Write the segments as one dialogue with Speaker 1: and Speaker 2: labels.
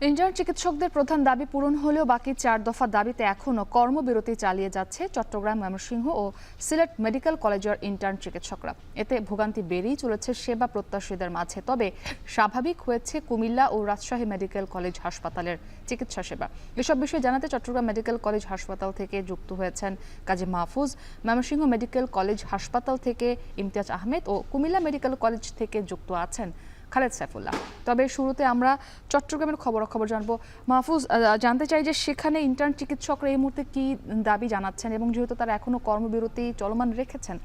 Speaker 1: Intern চিকিৎসকদের প্রধান দাবি পূরণ হলেও বাকি 4 দফা দাবিতে এখনও কর্মবিরতি চালিয়ে যাচ্ছে চট্টগ্রাম, ময়মনসিংহ ও সিলেট মেডিকেল কলেজের ইন্টার্ন চিকিৎসকরা। এতে ভোগান্তি বেড়েই চলেছে সেবা প্রত্যাশীদের মাঝে। তবে স্বাভাবিক হয়েছে কুমিল্লা ও রাজশাহী মেডিকেল কলেজ হাসপাতালের চিকিৎসা সেবা। এসব বিষয়ে জানাতে চট্টগ্রাম মেডিকেল কলেজ হাসপাতাল থেকে যুক্ত হয়েছেন কাজী মাহফুজ, ময়মনসিংহ মেডিকেল কলেজ হাসপাতাল থেকে ইমতিয়াজ আহমেদ ও কুমিল্লা মেডিকেল কলেজ থেকে যুক্ত আছেন খালেদ সাইফুল্লাহ। তবে শুরুতে আমরা চট্টগ্রামের খবর জানবো। মাহফুজ, জানতে চাই যে সেখানে ইন্টার্ন চিকিৎসকরা এই মুহূর্তে কি দাবি জানাচ্ছেন এবং যেহেতু তারা এখনো কর্মবিরতি চলমান রেখেছেন,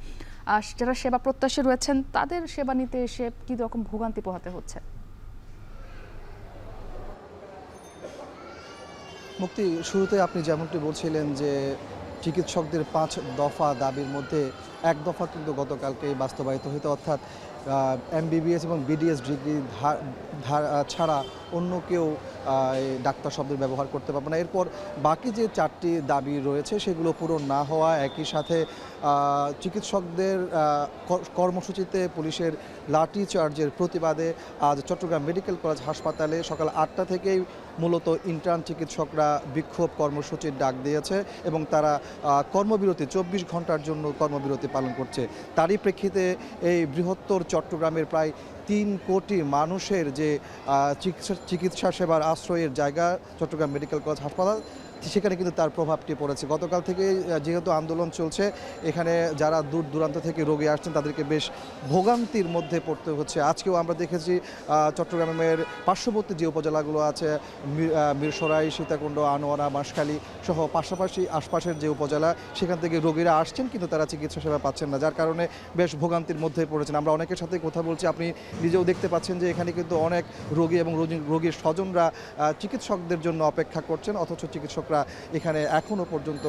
Speaker 1: যারা সেবা প্রত্যাশী রয়েছেন তাদের সেবা নিতে এসে কি রকম ভোগান্তি পোহাতে হচ্ছে?
Speaker 2: মুক্তি, শুরুতে আপনি যেমনটি বলছিলেন যে চিকিৎসকদের 5 দফা দাবির মধ্যে এক দফা কিন্তু গতকালকে বাস্তবায়িত হইতে, অর্থাৎ এমবিবিএস এবং বিডিএস ডিগ্রি ছাড়া অন্য কেউ ডাক্তার শব্দের ব্যবহার করতে পারবে না। এরপর বাকি যে 4টি দাবি রয়েছে সেগুলো পূরণ না হওয়া, একই সাথে চিকিৎসকদের কর্মসূচিতে পুলিশের লাঠি চার্জের প্রতিবাদে আজ চট্টগ্রাম মেডিকেল কলেজ হাসপাতালে সকাল 8টা থেকেই মূলত ইন্টার্ন চিকিৎসকরা বিক্ষোভ কর্মসূচির ডাক দিয়েছে এবং তারা কর্মবিরতি 24 ঘন্টার জন্য কর্মবিরতি পালন করছে। তারই প্রেক্ষিতে এই বৃহত্তর চট্টগ্রামের প্রায় 3 কোটি মানুষের যে চিকিৎসা সেবার আশ্রয়ের জায়গা চট্টগ্রাম মেডিকেল কলেজ হাসপাতাল, সেখানে কিন্তু তার প্রভাবটি পড়েছে। গতকাল থেকে যেহেতু আন্দোলন চলছে, এখানে যারা দূর দূরান্ত থেকে রোগী আসছেন তাদেরকে বেশ ভোগান্তির মধ্যে পড়তে হচ্ছে। আজকেও আমরা দেখেছি চট্টগ্রামের পার্শ্ববর্তী যে উপজেলাগুলো আছে, মিরসরাই, সীতাকুণ্ড, আনোয়ারা, বাঁশখালী সহ পাশাপাশি আশপাশের যে উপজেলা, সেখান থেকে রোগীরা আসছেন কিন্তু তারা চিকিৎসা সেবা পাচ্ছেন না, যার কারণে বেশ ভোগান্তির মধ্যে পড়েছেন। আমরা অনেকের সাথে কথা বলছি, আপনি নিজেও দেখতে পাচ্ছেন যে এখানে কিন্তু অনেক রোগী এবং রোগীর স্বজনরা চিকিৎসকদের জন্য অপেক্ষা করছেন, অথচ চিকিৎসকরা এখানে এখনও পর্যন্ত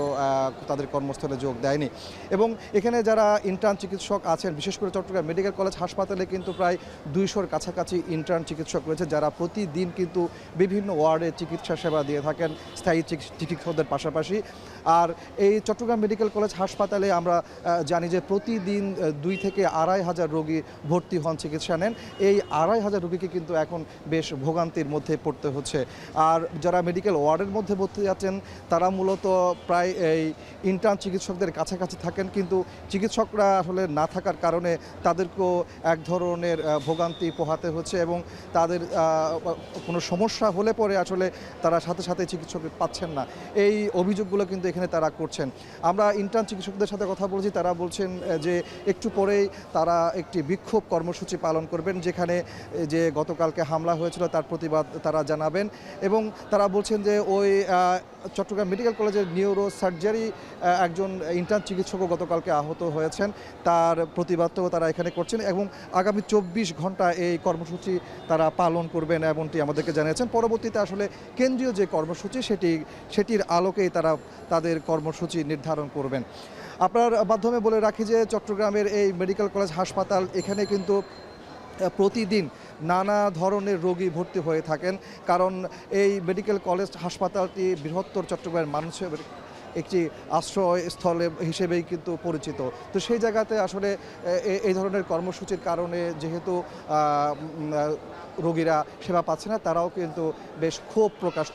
Speaker 2: তাদের কর্মস্থলে যোগ দেয়নি। এবং এখানে যারা ইন্টার্ন চিকিৎসক আছেন, বিশেষ করে চট্টগ্রাম মেডিকেল কলেজ হাসপাতালে কিন্তু প্রায় 200-র কাছাকাছি ইন্টার্ন চিকিৎসক রয়েছে, যারা প্রতিদিন কিন্তু বিভিন্ন ওয়ার্ডে চিকিৎসা সেবা দিয়ে থাকেন স্থায়ী চিকিৎসকদের পাশাপাশি। আর এই চট্টগ্রাম মেডিকেল কলেজ হাসপাতালে আমরা জানি যে প্রতিদিন 2 থেকে 2,500 রোগী ভর্তি হন, চিকিৎসা নেন। এই 2,500 রোগীকে কিন্তু এখন বেশ ভোগান্তির মধ্যে পড়তে হচ্ছে। আর যারা মেডিকেল ওয়ার্ডের মধ্যে ভর্তি আছেন তারা মূলত প্রায় এই ইন্টার্ন চিকিৎসকদের কাছাকাছি থাকেন, কিন্তু চিকিৎসকরা আসলে না থাকার কারণে তাদেরকেও এক ধরনের ভোগান্তি পোহাতে হচ্ছে এবং তাদের কোনো সমস্যা হলে পরে আসলে তারা সাথে সাথে চিকিৎসক পাচ্ছেন না। এই অভিযোগগুলো কিন্তু এখানে তারা করছেন। আমরা ইন্টার্ন চিকিৎসকদের সাথে কথা বলছি, তারা বলছেন যে একটু পরেই তারা একটি বিক্ষোভ কর্মসূচি পালন করবেন, যেখানে যে গতকালকে হামলা হয়েছিল তার প্রতিবাদ তারা জানাবেন। এবং তারা বলছেন যে ওই চট্টগ্রাম মেডিকেল কলেজের নিউরো সার্জারি একজন ইন্টার্ন চিকিৎসকও গতকালকে আহত হয়েছেন, তার প্রতিবাদও তারা এখানে করছেন এবং আগামী 24 ঘন্টা এই কর্মসূচি তারা পালন করবেন এমনটি আমাদেরকে জানিয়েছেন। পরবর্তীতে আসলে কেন্দ্রীয় যে কর্মসূচি সেটির আলোকেই তারা তাদের কর্মসূচি নির্ধারণ করবেন। আপনার মাধ্যমে বলে রাখি যে চট্টগ্রামের এই মেডিকেল কলেজ হাসপাতাল, এখানে কিন্তু প্রতিদিন নানা ধরনের রোগী ভর্তি হয়ে থাকেন, কারণ এই মেডিকেল কলেজ হাসপাতালটি বৃহত্তর চট্টগ্রামের মানুষের একটি আশ্রয়স্থল হিসেবেই কিন্তু পরিচিত। তো সেই জায়গাতে আসলে এই ধরনের কর্মসূচির কারণে যেহেতু রোগীরা সেবা পাচ্ছে না, তারাও কিন্তু বেশ ক্ষোভ প্রকাশ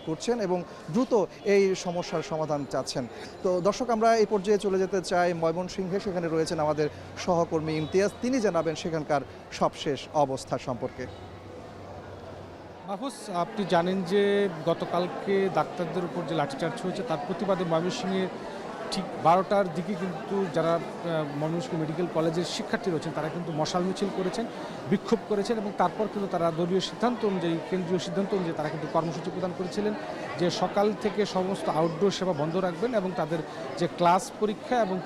Speaker 2: করছেন এবং দ্রুত এই সমস্যার সমাধান চাচ্ছেন। তো দর্শক, আমরা এই পর্যায়ে চলে যেতে চাই ময়মনসিংহে। সেখানে রয়েছেন আমাদের সহকর্মী ইমতিয়াজ, তিনি জানাবেন সেখানকার সবশেষ অবস্থা সম্পর্কে।
Speaker 3: মাহফুজ, আপনি জানেন যে গতকালকে ডাক্তারদের উপর যে লাঠিচার্জ হয়েছে তার প্রতিবাদে ময়মনসিংহে ঠিক 12টার দিকে কিন্তু যারা ময়মনসিংহ মেডিকেল কলেজের শিক্ষার্থী রয়েছেন তারা কিন্তু মশাল মিছিল করেছেন, বিক্ষোভ করেছেন এবং তারপর কিন্তু তারা দলীয় সিদ্ধান্ত অনুযায়ী, কেন্দ্রীয় সিদ্ধান্ত অনুযায়ী তারা কিন্তু কর্মসূচি প্রদান করেছিলেন যে সকাল থেকে সমস্ত আউটডোর সেবা বন্ধ রাখবেন এবং তাদের যে ক্লাস পরীক্ষা এবং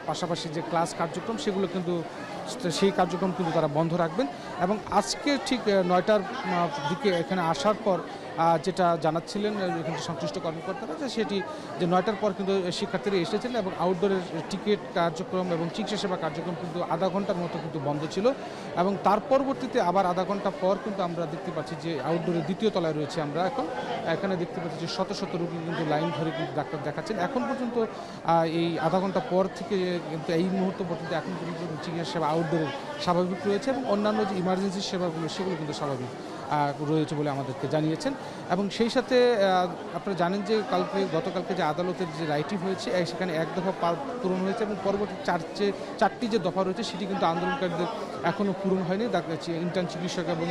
Speaker 3: পাশাপাশি যে ক্লাস কার্যক্রম সেগুলো কিন্তু সেই কার্যক্রম কিন্তু তারা বন্ধ রাখবেন। এবং আজকে ঠিক 9টার দিকে এখানে আসার পর যেটা জানাচ্ছিলেন এখানে সংশ্লিষ্ট কর্মকর্তারা, যে সেটি যে 9টার পর কিন্তু শিক্ষার্থীরা এসেছিলেন এবং আউটডোরের টিকিট কার্যক্রম এবং চিকিৎসা সেবা কার্যক্রম কিন্তু আধা ঘন্টার মতো কিন্তু বন্ধ ছিল। এবং তার পরবর্তীতে আবার আধা ঘন্টা পর কিন্তু আমরা দেখতে পাচ্ছি যে আউটডোরের 2য় তলায় রয়েছে আমরা এখানে দেখতে পাচ্ছি যে শত শত রোগী কিন্তু লাইন ধরে কিন্তু ডাক্তার দেখাচ্ছেন। এখন পর্যন্ত এই আধা ঘন্টা পর থেকে কিন্তু এই মুহূর্ত পর্যন্ত এখন পর্যন্ত চিকিৎসা সেবা আউটডোরের স্বাভাবিক রয়েছে এবং অন্যান্য যে ইমার্জেন্সি সেবাগুলো সেগুলো কিন্তু স্বাভাবিক। রয়েছে বলে আমাদেরকে জানিয়েছেন। এবং সেই সাথে আপনারা জানেন যে গতকালকে যে আদালতের যে রায়টি হয়েছে সেখানে এক দফা পূরণ হয়েছে এবং পরবর্তী চারটি যে দফা রয়েছে সেটি কিন্তু আন্দোলনকারীদের এখনও পূরণ হয়নি, ইন্টার্ন চিকিৎসক এবং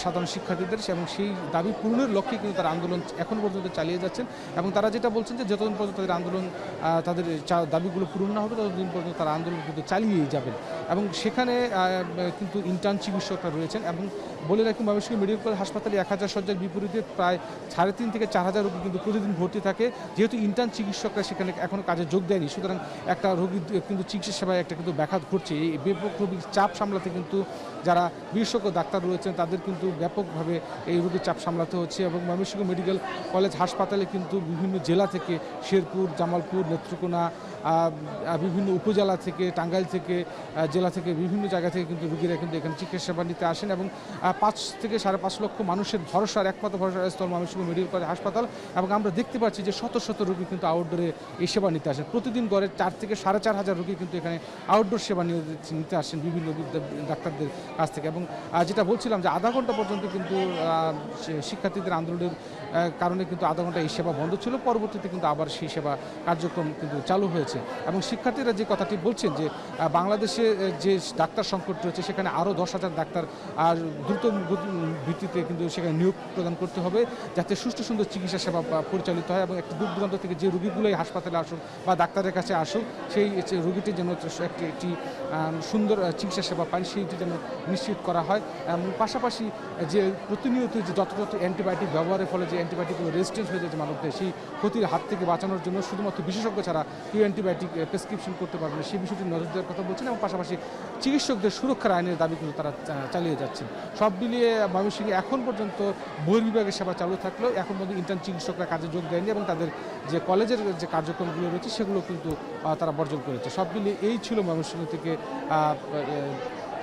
Speaker 3: সাধারণ শিক্ষার্থীদের, এবং সেই দাবি পূরণের লক্ষ্যে কিন্তু তারা আন্দোলন এখন পর্যন্ত চালিয়ে যাচ্ছেন। এবং তারা যেটা বলছেন যে যতদিন পর্যন্ত তাদের আন্দোলন তাদের দাবিগুলো পূরণ না হবে ততদিন পর্যন্ত তারা আন্দোলন কিন্তু চালিয়েই যাবেন। এবং সেখানে কিন্তু ইন্টার্ন চিকিৎসকরা রয়েছেন। এবং বলে রাখি, ময়মনসিংহ মেডিকেল কলেজ হাসপাতালে 1000 শয্যার বিপরীতে প্রায় 3.5 থেকে 4000 রোগী কিন্তু প্রতিদিন ভর্তি থাকে। যেহেতু ইন্টার্ন চিকিৎসকরা সেখানে এখনও কাজে যোগ দেয়নি, সুতরাং একটা রোগীর কিন্তু চিকিৎসা সেবায় একটা কিন্তু ব্যাঘাত ঘটছে। এই ব্যাপক রোগীর চাপ সামলাতে কিন্তু যারা বিশেষজ্ঞ ডাক্তার রয়েছেন তাদের কিন্তু ব্যাপকভাবে এই রোগীর চাপ সামলাতে হচ্ছে। এবং ময়মনসিংহ মেডিকেল কলেজ হাসপাতালে কিন্তু বিভিন্ন জেলা থেকে, শেরপুর, জামালপুর, নেত্রকোনা, বিভিন্ন উপজেলা থেকে, টাঙ্গাইল থেকে, জেলা থেকে, বিভিন্ন জায়গা থেকে কিন্তু রোগীরা কিন্তু এখানে চিকিৎসা সেবা নিতে আসেন। এবং 5 থেকে 5.5 লক্ষ মানুষের ভরসার একমাত্র ভরসার স্থল ময়মনসিংহ মেডিকেল কলেজ হাসপাতাল। এবং আমরা দেখতে পাচ্ছি যে শত শত রোগী কিন্তু আউটডোরে এই সেবা নিতে আসেন। প্রতিদিন গড়ে 4 থেকে 4,500 রোগী কিন্তু এখানে আউটডোর সেবা নিতে আসেন বিভিন্ন ডাক্তারদের কাছ থেকে। এবং যেটা বলছিলাম যে আধা ঘন্টা পর্যন্ত কিন্তু শিক্ষার্থীদের আন্দোলনের কারণে কিন্তু আধা ঘন্টা এই সেবা বন্ধ ছিল, পরবর্তীতে কিন্তু আবার সেই সেবা কার্যক্রম কিন্তু চালু হয়েছে। এবং শিক্ষার্থীরা যে কথাটি বলছেন যে বাংলাদেশে যে ডাক্তার সংকট রয়েছে সেখানে আরও 10,000 ডাক্তার আর দ্রুত ভিত্তিতে কিন্তু সেখানে নিয়োগ প্রদান করতে হবে, যাতে সুষ্ঠু সুন্দর চিকিৎসা সেবা পরিচালিত হয়। এবং একটি দূর দূরান্ত থেকে যে রোগীগুলোই হাসপাতালে আসুক বা ডাক্তারের কাছে আসুক, সেই রোগীটি যেন একটি সুন্দর চিকিৎসা সেবা পান সেইটি যেন নিশ্চিত করা হয়। এবং পাশাপাশি যে প্রতিনিয়ত যে যথাযথ অ্যান্টিবায়োটিক ব্যবহারের ফলে যে অ্যান্টিবায়োটিকগুলো রেজিস্ট্যান্স হয়ে যাচ্ছে মানুষদের, সেই ক্ষতির হাত থেকে বাঁচানোর জন্য শুধুমাত্র বিশেষজ্ঞ ছাড়া কেউ অ্যান্টিবায়োটিক প্রেসক্রিপশন করতে পারবে না, সেই বিষয়টি নজর দেওয়ার কথা বলছেন। এবং পাশাপাশি চিকিৎসকদের সুরক্ষার আইনের দাবি কিন্তু তারা চালিয়ে যাচ্ছেন। সব মিলিয়ে ময়মনসিংহে এখন পর্যন্ত বহির্বিভাগের সেবা চালু থাকলেও এখন পর্যন্ত ইন্টার্ন চিকিৎসকরা কাজে যোগ দেয়নি এবং তাদের যে কলেজের যে কার্যক্রমগুলো রয়েছে সেগুলো কিন্তু তারা বর্জন করেছে। সব মিলিয়ে এই ছিল ময়মনসিংহ থেকে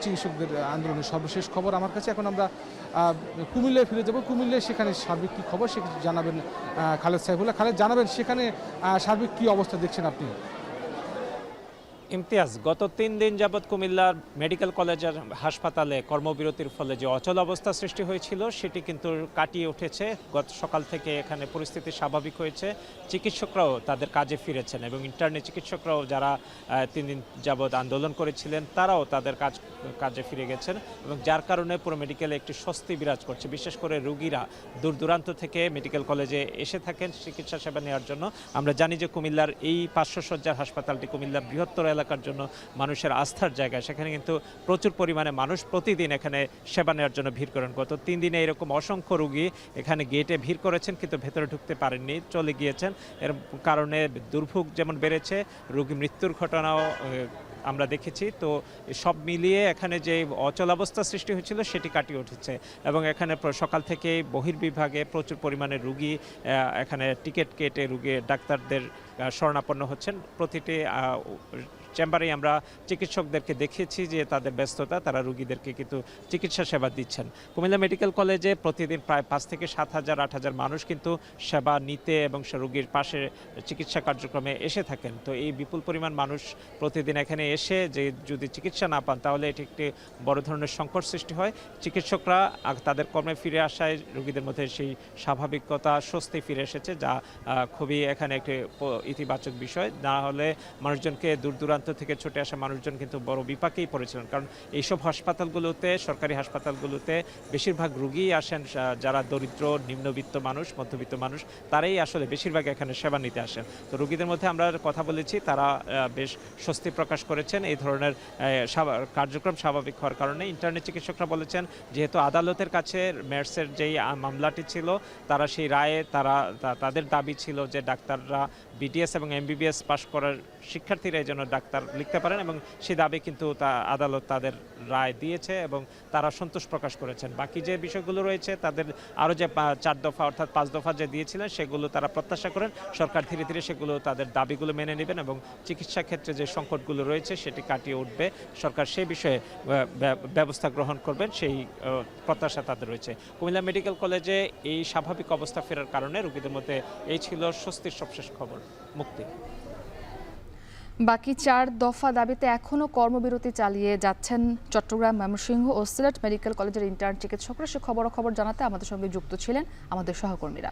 Speaker 3: চিকিৎসকদের আন্দোলনের সর্বশেষ খবর আমার কাছে। এখন আমরা কুমিল্লায় ফিরে যাব। কুমিল্লায় সেখানে সার্বিক কী খবর সে জানাবেন খালেদ সাইফুল্লাহ। খালেদ, জানাবেন সেখানে সার্বিক কী অবস্থা দেখছেন আপনি?
Speaker 4: ইমতিয়াজ, গত 3 দিন যাবৎ কুমিল্লার মেডিকেল কলেজের হাসপাতালে কর্মবিরতির ফলে যে অচল অবস্থা সৃষ্টি হয়েছিল সেটি কিন্তু কাটিয়ে উঠেছে। গত সকাল থেকে এখানে পরিস্থিতি স্বাভাবিক হয়েছে, চিকিৎসকরাও তাদের কাজে ফিরেছেন এবং ইন্টার্নি চিকিৎসকরাও যারা 3 দিন যাবৎ আন্দোলন করেছিলেন তারাও তাদের কাজে ফিরে গেছেন এবং যার কারণে পুরো মেডিকেলে একটি স্বস্তি বিরাজ করছে। বিশেষ করে রোগীরা দূর দূরান্ত থেকে মেডিকেল কলেজে এসে থাকেন চিকিৎসা সেবা নেওয়ার জন্য। আমরা জানি যে কুমিল্লার এই 500 শয্যার হাসপাতালটি কুমিল্লার বৃহত্তর এলাকার জন্য মানুষের আস্থার জায়গা। সেখানে কিন্তু প্রচুর পরিমাণে মানুষ প্রতিদিন এখানে সেবা নেওয়ার জন্য ভিড় করেন। গত 3 দিনে এরকম অসংখ্য রোগী এখানে গেটে ভিড় করেছেন কিন্তু ভেতরে ঢুকতে পারেননি, চলে গিয়েছেন। এর কারণে দুর্ভোগ যেমন বেড়েছে, রোগী মৃত্যুর ঘটনাও আমরা দেখেছি। তো সব মিলিয়ে এখানে যে অচল অবস্থা সৃষ্টি হয়েছিল সেটি কাটিয়ে উঠেছে এবং এখানে সকাল থেকে বহির্বিভাগে প্রচুর পরিমাণে রোগী এখানে টিকিট কেটে রোগী ডাক্তারদের শরণাপন্ন হচ্ছেন। প্রতিটি চেম্বারে আমরা চিকিৎসকদেরকে দেখেছি যে তাদের ব্যস্ততা, তারা রোগীদেরকে কিন্তু চিকিৎসা সেবা দিচ্ছেন। কুমিল্লা মেডিকেল কলেজে প্রতিদিন প্রায় 5 থেকে 7,000 8,000 মানুষ কিন্তু সেবা নিতে এবং রোগীর পাশে চিকিৎসা কার্যক্রমে এসে থাকেন। তো এই বিপুল পরিমাণ মানুষ প্রতিদিন এখানে এসে যে যদি চিকিৎসা না পান তাহলে এটি একটি বড় ধরনের সংকট সৃষ্টি হয়। চিকিৎসকরা তাদের কর্মে ফিরে আসায় রোগীদের মধ্যে সেই স্বাভাবিকতা, স্বস্তি ফিরে এসেছে, যা খুবই এখানে একটি ইতিবাচক বিষয়। না হলে মানুষজনকে দূর দূরান্ত থেকে ছুটে আসা মানুষজন কিন্তু বড় বিপাকেই পড়েছিলেন, কারণ এইসব হাসপাতালগুলোতে, সরকারি হাসপাতালগুলোতে বেশিরভাগ রোগী আসেন যারা দরিদ্র, নিম্নবিত্ত মানুষ, মধ্যবিত্ত মানুষ, তারাই আসলে বেশিরভাগ এখানে সেবা নিতে আসেন। তো রোগীদের মধ্যে আমরা কথা বলেছি, তারা বেশ স্বস্তি প্রকাশ করেছেন এই ধরনের কার্যক্রম স্বাভাবিক হওয়ার কারণে। ইন্টার্নি চিকিৎসকরা বলেছেন যেহেতু আদালতের কাছে মেডসের যেই মামলাটি ছিল, তারা সেই রায়ে তাদের দাবি ছিল যে ডাক্তাররা বিডিএস এবং এমবিবিএস পাশ করার শিক্ষার্থীরা যেন ডাক্তার লিখতে পারেন এবং সেই দাবি কিন্তু আদালত তাদের রায় দিয়েছে এবং তারা সন্তোষ প্রকাশ করেছেন। বাকি যে বিষয়গুলো রয়েছে তাদের আরও যে 4 দফা অর্থাৎ 5 দফা যে দিয়েছিলেন সেগুলো তারা প্রত্যাশা করেন সরকার ধীরে ধীরে সেগুলো তাদের দাবিগুলো মেনে নেবেন এবং চিকিৎসা ক্ষেত্রে যে সংকটগুলো রয়েছে সেটি কাটিয়ে উঠবে। সরকার সেই বিষয়ে ব্যবস্থা গ্রহণ করবেন, সেই প্রত্যাশা তাদের রয়েছে। কুমিল্লা মেডিকেল কলেজে এই স্বাভাবিক অবস্থা ফেরার কারণে রোগীদের মধ্যে এই ছিল স্বস্তির সবশেষ খবর। মুক্তি।
Speaker 1: বাকি 4 দফা দাবিতে এখনও কর্মবিরতি চালিয়ে যাচ্ছেন চট্টগ্রাম, ময়মনসিংহ ও সিলেট মেডিকেল কলেজের ইন্টার্ন চিকিৎসকরা। সে খবরাখবর জানাতে আমাদের সঙ্গে যুক্ত ছিলেন আমাদের সহকর্মীরা।